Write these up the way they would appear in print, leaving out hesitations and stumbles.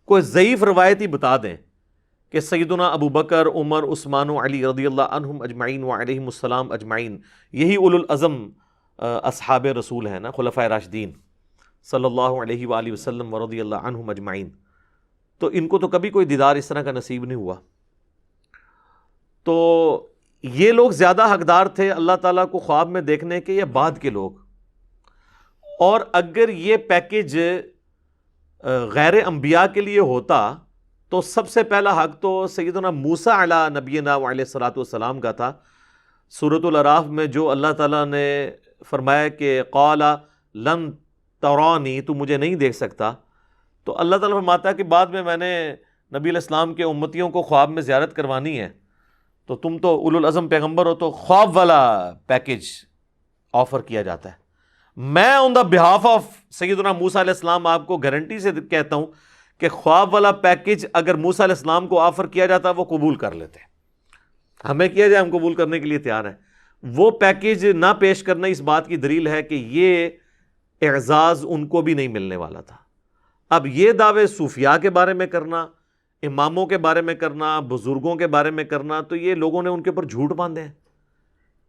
کوئی ضعیف روایت ہی بتا دیں کہ سیدنا ابو بکر، عمر، عثمان و علی رضی اللہ عنہم اجمعین و علیہم السلام اجمعین، یہی اولو العزم اصحاب رسول ہیں نا، خلفائے راشدین صلی اللہ علیہ وآلہ وسلم و رضی اللہ عنہم اجمعین، تو ان کو تو کبھی کوئی دیدار اس طرح کا نصیب نہیں ہوا. تو یہ لوگ زیادہ حقدار تھے اللہ تعالیٰ کو خواب میں دیکھنے کے یا بعد کے لوگ؟ اور اگر یہ پیکیج غیر انبیاء کے لیے ہوتا تو سب سے پہلا حق تو سیدنا موسیٰ علی نبینا و علیہ الصلوۃ والسلام کا تھا. سورۃ الاعراف میں جو اللہ تعالیٰ نے فرمایا کہ قال لن ترانی، تو مجھے نہیں دیکھ سکتا، تو اللہ تعالیٰ فرماتا ہے کہ بعد میں نے نبی علیہ السلام کے امتیوں کو خواب میں زیارت کروانی ہے، تو تم تو اولو العزم پیغمبر ہو، تو خواب والا پیکیج آفر کیا جاتا ہے. میں آن دا بہاف آف سیدنا موسیٰ علیہ السلام آپ کو گارنٹی سے کہتا ہوں کہ خواب والا پیکیج اگر موسیٰ علیہ السلام کو آفر کیا جاتا وہ قبول کر لیتے. ہمیں کیا جائے، ہم قبول کرنے کے لیے تیار ہیں. وہ پیکیج نہ پیش کرنا اس بات کی دلیل ہے کہ یہ اعزاز ان کو بھی نہیں ملنے والا تھا. اب یہ دعوے صوفیاء کے بارے میں کرنا، اماموں کے بارے میں کرنا، بزرگوں کے بارے میں کرنا، تو یہ لوگوں نے ان کے اوپر جھوٹ باندھے ہیں.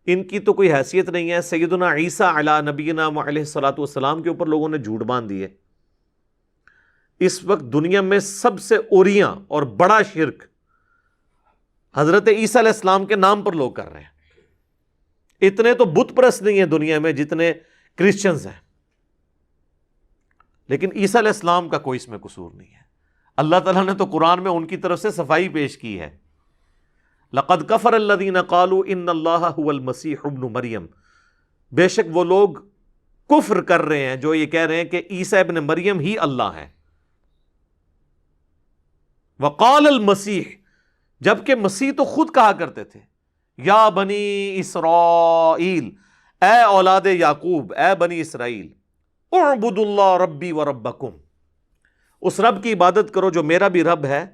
ان کی تو کوئی حیثیت نہیں ہے. سیدنا عیسیٰ علی نبینا علیہ الصلوۃ والسلام کے اوپر لوگوں نے جھوٹ باندھ دیے. اس وقت دنیا میں سب سے اوریاں اور بڑا شرک حضرت عیسیٰ علیہ السلام کے نام پر لوگ کر رہے ہیں. اتنے تو بت پرست نہیں ہیں دنیا میں جتنے کرسچنز ہیں، لیکن عیسیٰ علیہ السلام کا کوئی اس میں قصور نہیں ہے. اللہ تعالیٰ نے تو قرآن میں ان کی طرف سے صفائی پیش کی ہے. لقد کفر الذین قالوا ان اللہ هو المسیح ابن مریم، بے شک وہ لوگ کفر کر رہے ہیں جو یہ کہہ رہے ہیں کہ عیسیٰ ابن مریم ہی اللہ ہے. وقال المسیح، جبکہ مسیح تو خود کہا کرتے تھے یا بنی اسرائیل، اے اولاد یعقوب، اے بنی اسرائیل، اعبدوا اللہ ربی و ربکم، اس رب کی عبادت کرو جو میرا بھی رب ہے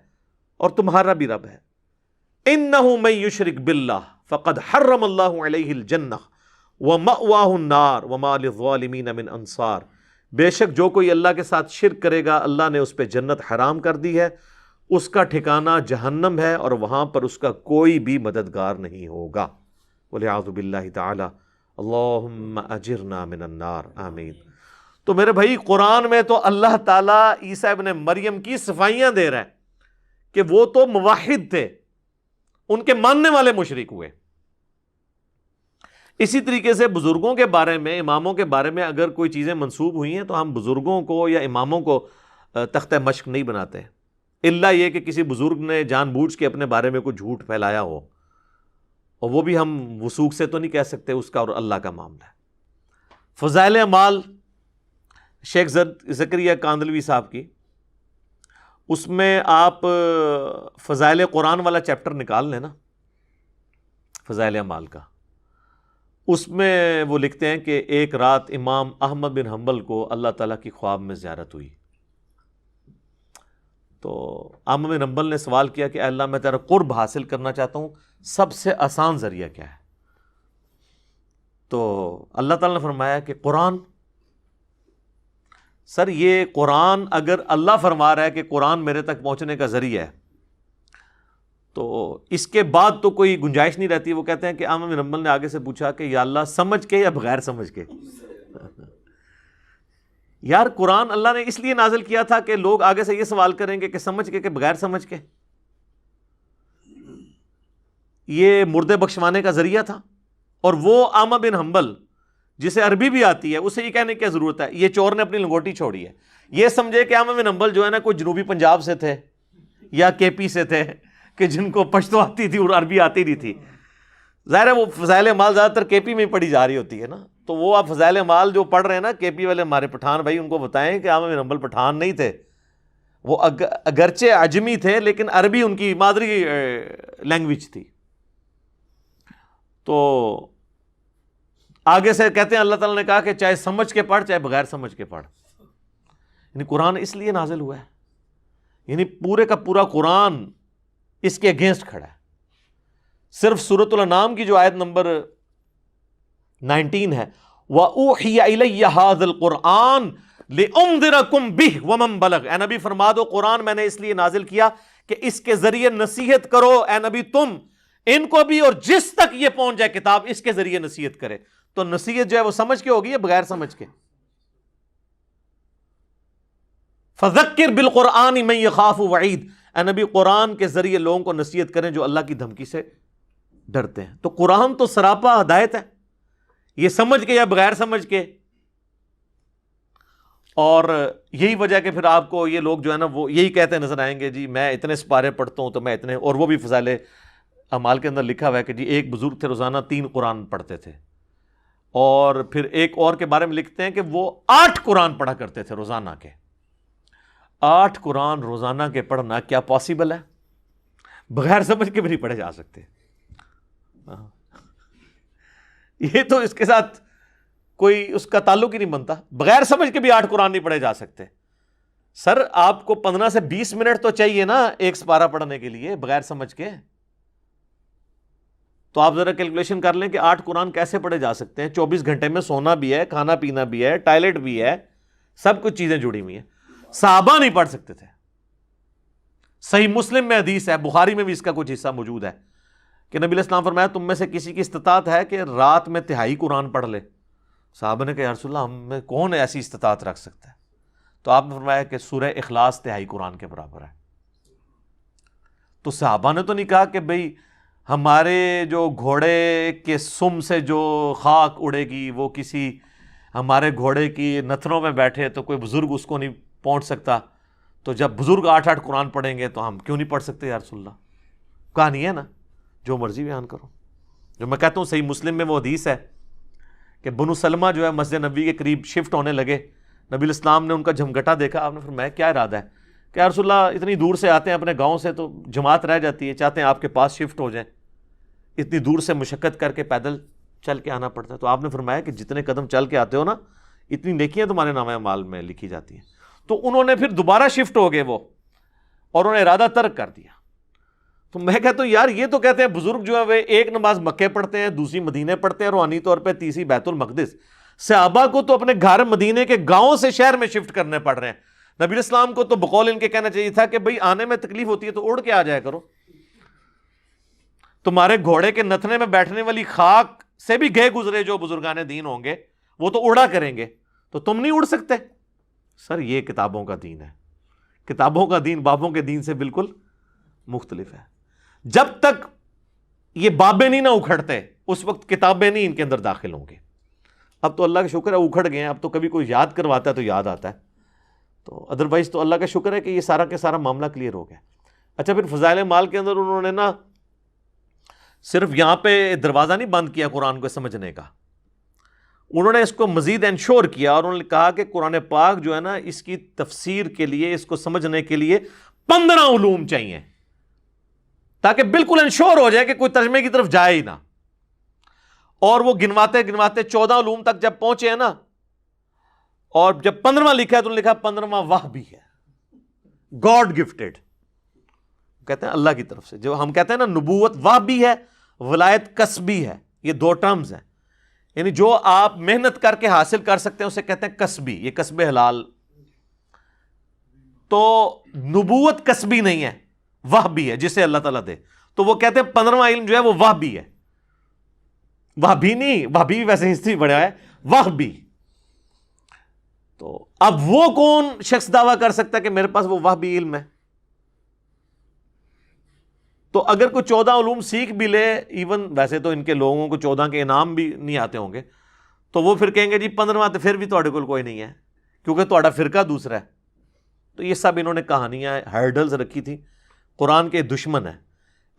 اور تمہارا بھی رب ہے. انہ من یشرک باللہ فقد حرم اللہ علیہ الجنہ ومأواہ النار وما للظالمین من انصار، بے شک جو کوئی اللہ کے ساتھ شرک کرے گا اللہ نے اس پہ جنت حرام کر دی ہے، اس کا ٹھکانہ جہنم ہے اور وہاں پر اس کا کوئی بھی مددگار نہیں ہوگا. والعیاذ باللہ تعالی. اللہم اجرنا من النار، آمین. تو میرے بھائی قرآن میں تو اللہ تعالیٰ عیسیٰ ابن مریم کی صفائیاں دے رہا ہے کہ وہ تو موحد تھے، ان کے ماننے والے مشرک ہوئے. اسی طریقے سے بزرگوں کے بارے میں، اماموں کے بارے میں اگر کوئی چیزیں منسوب ہوئی ہیں تو ہم بزرگوں کو یا اماموں کو تختہ مشق نہیں بناتے، الا یہ کہ کسی بزرگ نے جان بوجھ کے اپنے بارے میں کوئی جھوٹ پھیلایا ہو، اور وہ بھی ہم وثوق سے تو نہیں کہہ سکتے، اس کا اور اللہ کا معاملہ ہے. فضائل اعمال شیخ زکریا کاندلوی صاحب کی، اس میں آپ فضائل قرآن والا چیپٹر نکال لیں نا، فضائل اعمال کا. اس میں وہ لکھتے ہیں کہ ایک رات امام احمد بن حنبل کو اللہ تعالیٰ کی خواب میں زیارت ہوئی. تو احمد بن حنبل نے سوال کیا کہ اے اللہ میں تیرا قرب حاصل کرنا چاہتا ہوں، سب سے آسان ذریعہ کیا ہے؟ تو اللہ تعالیٰ نے فرمایا کہ قرآن. سر یہ قرآن اگر اللہ فرما رہا ہے کہ قرآن میرے تک پہنچنے کا ذریعہ ہے تو اس کے بعد تو کوئی گنجائش نہیں رہتی. وہ کہتے ہیں کہ احمد بن حنبل نے آگے سے پوچھا کہ یا اللہ سمجھ کے یا بغیر سمجھ کے؟ یار قرآن اللہ نے اس لیے نازل کیا تھا کہ لوگ آگے سے یہ سوال کریں گے کہ سمجھ کے کہ بغیر سمجھ کے؟ یہ مردے بخشوانے کا ذریعہ تھا. اور وہ احمد بن حنبل جسے عربی بھی آتی ہے اسے یہ کہنے کی کیا ضرورت ہے یہ چور نے اپنی لنگوٹی چھوڑی ہے. یہ سمجھے کہ احمد بن حنبل جو ہے نا کوئی جنوبی پنجاب سے تھے یا کے پی سے تھے کہ جن کو پشتو آتی تھی اور عربی آتی نہیں تھی. ظاہر ہے وہ فضائل اعمال زیادہ تر کے پی میں پڑھی جا رہی ہوتی ہے نا، تو وہ آپ فضائل اعمال جو پڑھ رہے ہیں نا کے پی والے ہمارے پٹھان بھائی، ان کو بتائیں کہ احمد بن حنبل پٹھان نہیں تھے. وہ اگرچہ عجمی تھے لیکن عربی ان کی مادری لینگویج تھی. تو آگے سے کہتے ہیں اللہ تعالیٰ نے کہا کہ چاہے سمجھ کے پڑھ چاہے بغیر سمجھ کے پڑھ. یعنی قرآن اس لیے نازل ہوا ہے، یعنی پورے کا پورا قرآن اس کے اگینسٹ کھڑا ہے. صرف سورۃ الانعام کی جو آیت نمبر 19 ہے، وَأُوحِيَ إِلَيَّ هَذَا الْقُرْآنُ لِأُنذِرَكُمْ بِهِ وَمَنْ بَلَغَ، اے نبی فرما دو قرآن میں نے اس لیے نازل کیا کہ اس کے ذریعے نصیحت کرو، اے نبی تم ان کو بھی، اور جس تک یہ پہنچ جائے کتاب اس کے ذریعے نصیحت کرے۔ تو نصیحت جو ہے وہ سمجھ کے ہوگی یا بغیر سمجھ کے؟ فَذَكِّرْ بِالْقُرْآنِ مَن يَخَافُ وَعِيدٍ، اے نبی قرآن کے ذریعے لوگوں کو نصیحت کریں جو اللہ کی دھمکی سے ڈرتے ہیں۔ تو قرآن تو سراپا ہدایت ہے، یہ سمجھ کے یا بغیر سمجھ کے۔ اور یہی وجہ کہ پھر آپ کو یہ لوگ جو ہے نا وہ یہی کہتے نظر آئیں گے، جی میں اتنے سپارے پڑھتا ہوں تو میں اتنے، اور وہ بھی فضائل اعمال کے اندر لکھا ہوا ہے کہ جی ایک بزرگ تھے روزانہ 3 قرآن پڑھتے تھے، اور پھر ایک اور کے بارے میں لکھتے ہیں کہ وہ 8 قرآن پڑھا کرتے تھے روزانہ کے۔ 8 قرآن روزانہ کے پڑھنا کیا پاسبل ہے؟ بغیر سمجھ کے بھی نہیں پڑھے جا سکتے۔ یہ تو اس کے ساتھ کوئی اس کا تعلق ہی نہیں بنتا، بغیر سمجھ کے بھی 8 قرآن نہیں پڑھے جا سکتے۔ سر آپ کو 15 سے 20 منٹ تو چاہیے نا ایک سپارہ پڑھنے کے لیے بغیر سمجھ کے۔ تو آپ ذرا کیلکولیشن کر لیں کہ 8 قرآن کیسے پڑھے جا سکتے ہیں؟ 24 گھنٹے میں سونا بھی ہے، کھانا پینا بھی ہے، ٹائلٹ بھی ہے، سب کچھ چیزیں جڑی ہوئی ہیں۔ صحابہ نہیں پڑھ سکتے تھے۔ صحیح مسلم میں حدیث ہے، بخاری میں بھی اس کا کچھ حصہ موجود ہے کہ نبی علیہ السلام فرمایا تم میں سے کسی کی استطاعت ہے کہ رات میں 1/3 قرآن پڑھ لے؟ صحابہ نے کہا یا رسول اللہ ہم میں کون ایسی استطاعت رکھ سکتا ہے؟ تو آپ نے فرمایا کہ سورہ اخلاص 1/3 قرآن کے برابر ہے۔ تو صحابہ نے تو نہیں کہا کہ بھئی ہمارے جو گھوڑے کے سم سے جو خاک اڑے گی وہ کسی ہمارے گھوڑے کی نتھنوں میں بیٹھے تو کوئی بزرگ اس کو نہیں پہنچ سکتا، تو جب بزرگ 8 قرآن پڑھیں گے تو ہم کیوں نہیں پڑھ سکتے یا رسول اللہ؟ کہانی ہے نا، جو مرضی بیان کرو۔ جو میں کہتا ہوں صحیح مسلم میں وہ حدیث ہے کہ بنو سلمہ جو ہے مسجد نبی کے قریب شفٹ ہونے لگے، نبی الاسلام نے ان کا جھمگٹا دیکھا، آپ نے فرمایا کیا ارادہ ہے؟ کہ یا رسول اللہ اتنی دور سے آتے ہیں اپنے گاؤں سے تو جماعت رہ جاتی ہے، چاہتے ہیں آپ کے پاس شفٹ ہو جائیں، اتنی دور سے مشقت کر کے پیدل چل کے آنا پڑتا ہے۔ تو آپ نے فرمایا کہ جتنے قدم چل کے آتے ہو نا اتنی نیکیاں تمہارے نامہ اعمال میں لکھی جاتی ہیں۔ تو انہوں نے پھر دوبارہ شفٹ ہو گئے وہ، اور انہوں نے ارادہ ترک کر دیا۔ تو میں کہتا ہوں یار یہ تو کہتے ہیں بزرگ جو ہے وہ ایک نماز مکے پڑھتے ہیں، دوسری مدینے پڑھتے ہیں، روحانی طور پہ تیسری بیت المقدس۔ صحابہ کو تو اپنے گھر مدینے کے گاؤں سے شہر میں شفٹ کرنے پڑ رہے ہیں۔ نبی الاسلام کو تو بقول ان کے کہنا چاہیے تھا کہ بھئی آنے میں تکلیف ہوتی ہے تو اڑ کے آ جایا کرو، تمہارے گھوڑے کے نتھنے میں بیٹھنے والی خاک سے بھی گئے گزرے جو بزرگان دین ہوں گے وہ تو اڑا کریں گے، تو تم نہیں اڑ سکتے؟ سر یہ کتابوں کا دین ہے، کتابوں کا دین بابوں کے دین سے بالکل مختلف ہے۔ جب تک یہ بابے نہیں نہ اکھڑتے اس وقت کتابیں نہیں ان کے اندر داخل ہوں گے۔ اب تو اللہ کا شکر ہے اکھڑ گئے ہیں، اب تو کبھی کوئی یاد کرواتا ہے تو یاد آتا ہے، تو ادروائز تو اللہ کا شکر ہے کہ یہ سارا کے سارا معاملہ کلیئر ہو گیا۔ اچھا پھر فضائل مال کے اندر انہوں نے نا صرف یہاں پہ دروازہ نہیں بند کیا قرآن کو سمجھنے کا، انہوں نے اس کو مزید انشور کیا، اور انہوں نے کہا کہ قرآن پاک جو ہے نا اس کی تفسیر کے لیے، اس کو سمجھنے کے لیے 15 علوم چاہیے، تاکہ بالکل انشور ہو جائے کہ کوئی ترجمے کی طرف جائے ہی نہ۔ اور وہ گنواتے گنواتے 14 علوم تک جب پہنچے ہیں نا، اور جب 15واں لکھا ہے تو لکھا 15واں وحی ہے، گاڈ گفٹڈ، کہتے ہیں اللہ کی طرف سے۔ جو ہم کہتے ہیں نا نبوت وحی ہے، ولایت کسبی ہے، یہ 2 ٹرمز ہیں، یعنی جو آپ محنت کر کے حاصل کر سکتے ہیں اسے کہتے ہیں کسبی، یہ کسب حلال۔ تو نبوت کسبی نہیں ہے، وحی ہے جسے اللہ تعالیٰ دے۔ تو وہ کہتے ہیں 15واں علم جو ہے وہ وحی ہے، وحی نہیں، وحی ویسے ہسٹری بڑھا ہے، وحی۔ تو اب وہ کون شخص دعویٰ کر سکتا ہے کہ میرے پاس وہ وحی علم ہے؟ تو اگر کوئی 14 علوم سیکھ بھی لے، ایون ویسے تو ان کے لوگوں کو 14 کے انعام بھی نہیں آتے ہوں گے، تو وہ پھر کہیں گے جی 15واں تو پھر بھی تہاڈے کول کوئی نہیں ہے کیونکہ تہاڈا فرقہ دوسرا ہے۔ تو یہ سب انہوں نے کہانیاں ہرڈلز رکھی تھی۔ قرآن کے دشمن ہے،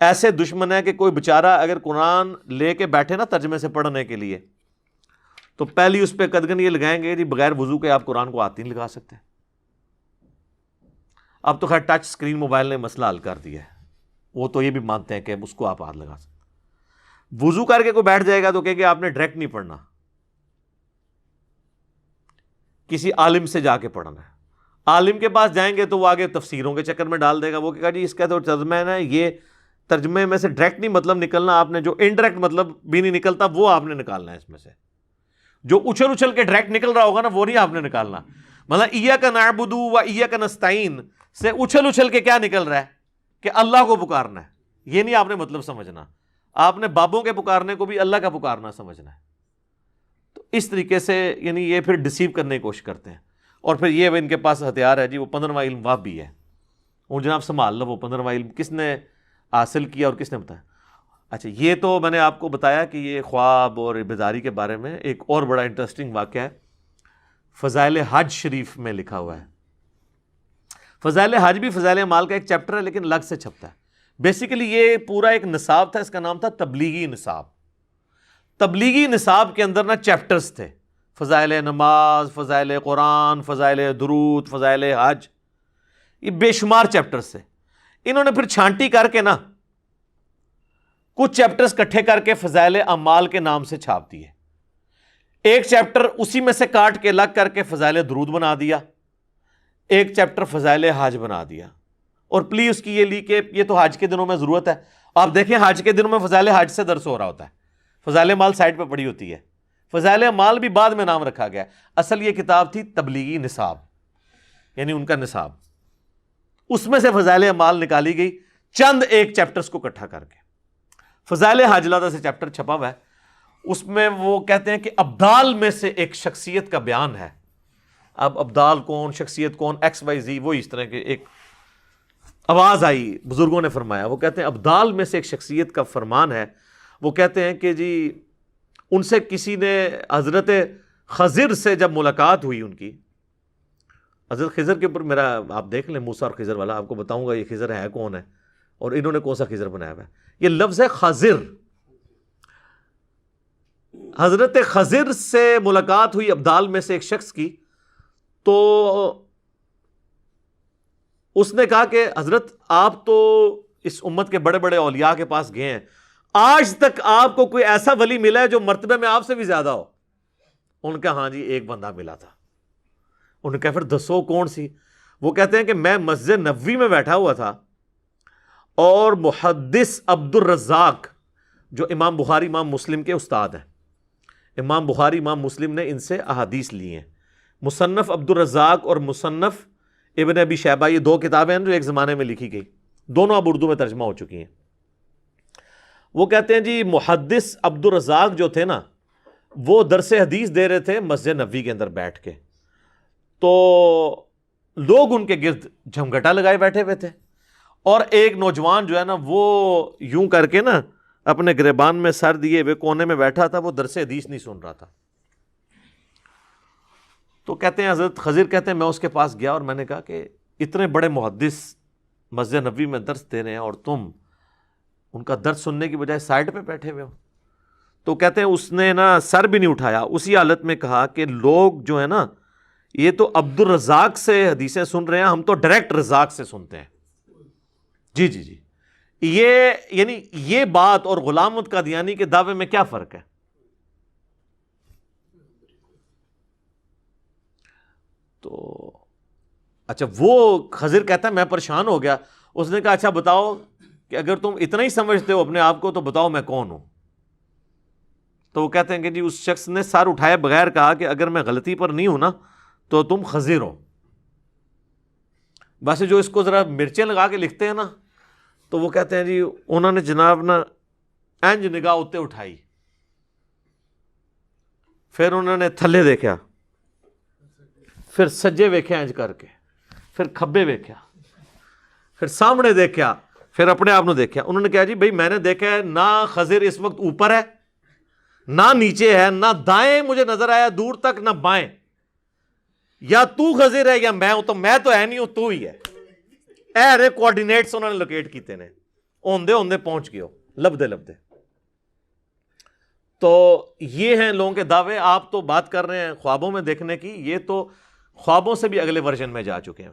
ایسے دشمن ہے کہ کوئی بیچارہ اگر قرآن لے کے بیٹھے نا ترجمے سے پڑھنے کے لیے تو پہلی اس پہ قدغن یہ لگائیں گے جی بغیر وضو کے آپ قرآن کو ہاتھ نہیں لگا سکتے۔ اب تو خیر ٹچ سکرین موبائل نے مسئلہ حل کر دیا ہے، وہ تو یہ بھی مانتے ہیں کہ اس کو آپ ہاتھ لگا سکتے۔ وضو کر کے کوئی بیٹھ جائے گا تو کہے کہ آپ نے ڈائریکٹ نہیں پڑھنا، کسی عالم سے جا کے پڑھنا ہے۔ عالم کے پاس جائیں گے تو وہ آگے تفسیروں کے چکر میں ڈال دے گا، وہ کہے گا جی اس کا تو ترجمہ ہے نا، یہ ترجمے میں سے ڈائریکٹ نہیں مطلب نکلنا، آپ نے جو انڈائریکٹ مطلب بھی نہیں نکلتا وہ آپ نے نکالنا ہے، اس میں سے جو اچھل اچھل کے ڈائریکٹ نکل رہا ہوگا نا وہ نہیں آپ نے نکالنا۔ مطلب ایاک نعبد و ایاک نستعین سے اچھل اچھل کے کیا نکل رہا ہے کہ اللہ کو پکارنا ہے. یہ نہیں آپ نے مطلب سمجھنا, آپ نے بابوں کے پکارنے کو بھی اللہ کا پکارنا سمجھنا ہے. تو اس طریقے سے یعنی یہ پھر ڈسیو کرنے کی کوشش کرتے ہیں. اور پھر یہ ان کے پاس ہتھیار ہے جی, وہ 15واں علم وہ بھی ہے. وہ جناب سنبھال لو, وہ 15واں علم کس نے حاصل کیا اور کس نے بتایا. اچھا, یہ تو میں نے آپ کو بتایا کہ یہ خواب اور بیداری کے بارے میں. ایک اور بڑا انٹرسٹنگ واقعہ ہے, فضائل حج شریف میں لکھا ہوا ہے. فضائل حج بھی فضائل اعمال کا ایک چیپٹر ہے لیکن الگ سے چھپتا ہے. بیسیکلی یہ پورا ایک نصاب تھا, اس کا نام تھا تبلیغی نصاب. تبلیغی نصاب کے اندر نا چیپٹرز تھے, فضائل نماز, فضائل قرآن, فضائل درود, فضائل حج, یہ بے شمار چیپٹرز تھے. انہوں نے پھر چھانٹی کر کے نا کچھ چیپٹرز کٹھے کر کے فضائل اعمال کے نام سے چھاپ دیے. ایک چیپٹر اسی میں سے کاٹ کے الگ کر کے فضائل درود بنا دیا, ایک چیپٹر فضائل حج بنا دیا. اور پلیز اس کی یہ لی کہ یہ تو حج کے دنوں میں ضرورت ہے. آپ دیکھیں حج کے دنوں میں فضائل حج سے درس ہو رہا ہوتا ہے, فضائل اعمال سائڈ پہ پڑی ہوتی ہے. فضائل اعمال بھی بعد میں نام رکھا گیا. اصل یہ کتاب تھی تبلیغی نصاب, یعنی ان کا نصاب. اس میں سے فضائل اعمال نکالی گئی چند ایک چیپٹرز کو اکٹھا کر کے. فضائل حج علیحدہ سے چیپٹر چھپا ہوا ہے. اس میں وہ کہتے ہیں کہ ابدال میں سے ایک شخصیت کا بیان ہے. اب ابدال کون, شخصیت کون, ایکس وائی زی, وہ اس طرح کے ایک آواز آئی, بزرگوں نے فرمایا. وہ کہتے ہیں ابدال میں سے ایک شخصیت کا فرمان ہے. وہ کہتے ہیں کہ جی ان سے کسی نے حضرت خضر سے جب ملاقات ہوئی ان کی, حضرت خضر کے اوپر میرا آپ دیکھ لیں موسیٰ اور خضر والا, آپ کو بتاؤں گا یہ خضر ہے کون ہے اور انہوں نے کون سا خضر بنایا ہوا ہے. یہ لفظ ہے خضر. حضرت خضر سے ملاقات ہوئی ابدال میں سے ایک شخص کی, تو اس نے کہا کہ حضرت آپ تو اس امت کے بڑے بڑے اولیاء کے پاس گئے ہیں, آج تک آپ کو کوئی ایسا ولی ملا ہے جو مرتبے میں آپ سے بھی زیادہ ہو؟ ان کا ہاں جی ایک بندہ ملا تھا. انہوں نے کہا پھر دسو کون سی؟ وہ کہتے ہیں کہ میں مسجد نبوی میں بیٹھا ہوا تھا اور محدث عبد الرزاق جو امام بخاری امام مسلم کے استاد ہیں, امام بخاری امام مسلم نے ان سے احادیث لی ہیں. مصنف عبد الرزاق اور مصنف ابن ابی شیبہ, یہ دو کتابیں ہیں جو ایک زمانے میں لکھی گئی, دونوں اب اردو میں ترجمہ ہو چکی ہیں. وہ کہتے ہیں جی محدث عبد الرزاق جو تھے نا, وہ درس حدیث دے رہے تھے مسجد نبوی کے اندر بیٹھ کے, تو لوگ ان کے گرد جھمگٹا لگائے بیٹھے ہوئے تھے, اور ایک نوجوان جو ہے نا وہ یوں کر کے نا اپنے گریبان میں سر دیے ہوئے کونے میں بیٹھا تھا, وہ درس حدیث نہیں سن رہا تھا. تو کہتے ہیں حضرت خضر کہتے ہیں میں اس کے پاس گیا اور میں نے کہا کہ اتنے بڑے محدث مسجد نبوی میں درس دے رہے ہیں اور تم ان کا درس سننے کی بجائے سائڈ پہ بیٹھے ہوئے ہو. تو کہتے ہیں اس نے نا سر بھی نہیں اٹھایا, اسی حالت میں کہا کہ لوگ جو ہے نا یہ تو عبد الرزاق سے حدیثیں سن رہے ہیں, ہم تو ڈائریکٹ رزاق سے سنتے ہیں. جی جی جی, یہ یعنی یہ بات اور غلام احمد قادیانی کے دعوے میں کیا فرق ہے؟ تو اچھا وہ خضر کہتا ہے میں پریشان ہو گیا. اس نے کہا اچھا بتاؤ کہ اگر تم اتنا ہی سمجھتے ہو اپنے آپ کو تو بتاؤ میں کون ہوں. تو وہ کہتے ہیں کہ جی اس شخص نے سر اٹھائے بغیر کہا کہ اگر میں غلطی پر نہیں ہوں نا تو تم خضر ہو. ویسے جو اس کو ذرا مرچیں لگا کے لکھتے ہیں نا, تو وہ کہتے ہیں جی انہوں نے جناب نا اینج نگاہ اتے اٹھائی, پھر انہوں نے تھلے دیکھا, پھر سجے ویکھیا اینج کر کے, پھر کھبے ویکھیا, پھر سامنے دیکھا, پھر اپنے آپ نے دیکھا. انہوں نے کہا جی بھائی میں نے دیکھا ہے نہ خضر اس وقت اوپر ہے نہ نیچے ہے, نہ دائیں مجھے نظر آیا دور تک نہ بائیں, یا تو خضر ہے یا میں ہوں, تو میں تو ہے نہیں ہوں, تو ہی ہے. اے رے کوآرڈینیٹس انہوں نے لوکیٹ کیتے نے, اوندے اوندے پہنچ گئے ہو, لبدے لبدے. تو یہ ہیں لوگوں کے دعوے. آپ تو بات کر رہے ہیں خوابوں میں دیکھنے کی, یہ تو خوابوں سے بھی اگلے ورژن میں جا چکے ہیں.